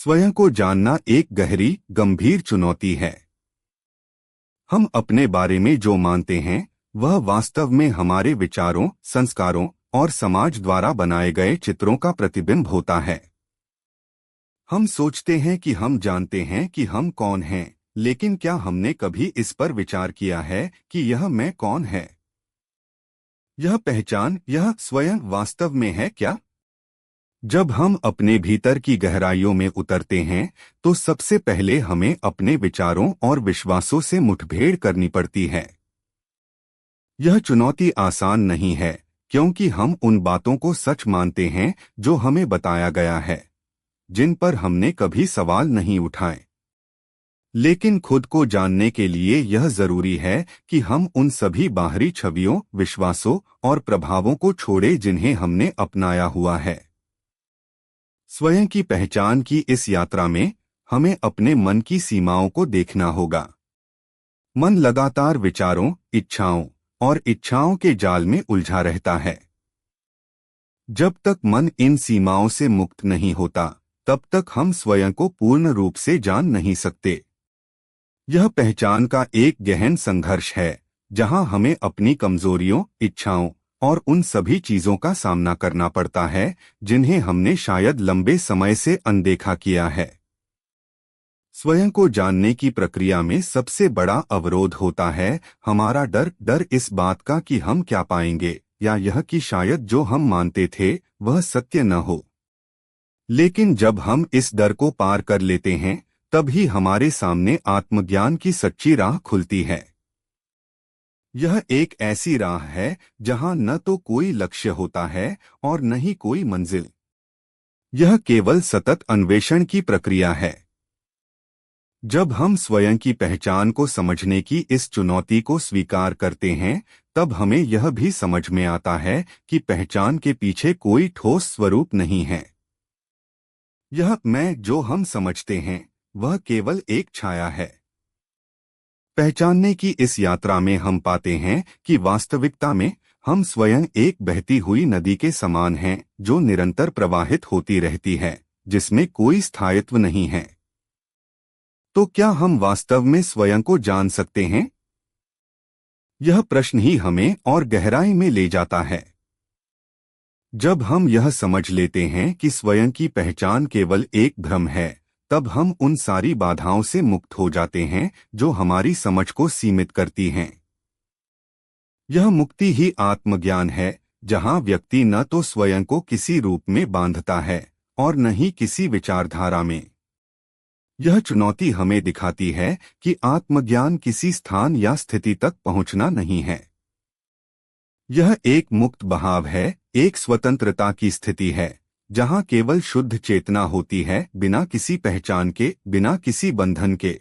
स्वयं को जानना एक गहरी, गंभीर चुनौती है। हम अपने बारे में जो मानते हैं, वह वास्तव में हमारे विचारों, संस्कारों और समाज द्वारा बनाए गए चित्रों का प्रतिबिंब होता है। हम सोचते हैं कि हम जानते हैं कि हम कौन हैं, लेकिन क्या हमने कभी इस पर विचार किया है कि यह मैं कौन है? यह पहचान, यह स्वयं वास्तव में है क्या? जब हम अपने भीतर की गहराइयों में उतरते हैं, तो सबसे पहले हमें अपने विचारों और विश्वासों से मुठभेड़ करनी पड़ती है। यह चुनौती आसान नहीं है, क्योंकि हम उन बातों को सच मानते हैं जो हमें बताया गया है, जिन पर हमने कभी सवाल नहीं उठाए। लेकिन खुद को जानने के लिए यह जरूरी है कि हम उन सभी बाहरी छवियों, विश्वासों और प्रभावों को छोड़ें जिन्हें हमने अपनाया हुआ है। स्वयं की पहचान की इस यात्रा में हमें अपने मन की सीमाओं को देखना होगा। मन लगातार विचारों, इच्छाओं के जाल में उलझा रहता है। जब तक मन इन सीमाओं से मुक्त नहीं होता, तब तक हम स्वयं को पूर्ण रूप से जान नहीं सकते। यह पहचान का एक गहन संघर्ष है, जहां हमें अपनी कमजोरियों, इच्छाओं और उन सभी चीजों का सामना करना पड़ता है जिन्हें हमने शायद लंबे समय से अनदेखा किया है। स्वयं को जानने की प्रक्रिया में सबसे बड़ा अवरोध होता है हमारा डर इस बात का कि हम क्या पाएंगे, या यह कि शायद जो हम मानते थे वह सत्य न हो। लेकिन जब हम इस डर को पार कर लेते हैं, तभी हमारे सामने आत्मज्ञान की सच्ची राह खुलती है। यह एक ऐसी राह है जहां न तो कोई लक्ष्य होता है और न ही कोई मंजिल। यह केवल सतत अन्वेषण की प्रक्रिया है। जब हम स्वयं की पहचान को समझने की इस चुनौती को स्वीकार करते हैं, तब हमें यह भी समझ में आता है कि पहचान के पीछे कोई ठोस स्वरूप नहीं है। यह मैं जो हम समझते हैं, वह केवल एक छाया है। पहचानने की इस यात्रा में हम पाते हैं कि वास्तविकता में हम स्वयं एक बहती हुई नदी के समान हैं, जो निरंतर प्रवाहित होती रहती है, जिसमें कोई स्थायित्व नहीं है। तो क्या हम वास्तव में स्वयं को जान सकते हैं? यह प्रश्न ही हमें और गहराई में ले जाता है। जब हम यह समझ लेते हैं कि स्वयं की पहचान केवल एक भ्रम है, तब हम उन सारी बाधाओं से मुक्त हो जाते हैं जो हमारी समझ को सीमित करती हैं। यह मुक्ति ही आत्मज्ञान है, जहां व्यक्ति न तो स्वयं को किसी रूप में बांधता है और न ही किसी विचारधारा में। यह चुनौती हमें दिखाती है कि आत्मज्ञान किसी स्थान या स्थिति तक पहुंचना नहीं है। यह एक मुक्त बहाव है, एक स्वतंत्रता की स्थिति है, जहां केवल शुद्ध चेतना होती है, बिना किसी पहचान के, बिना किसी बंधन के।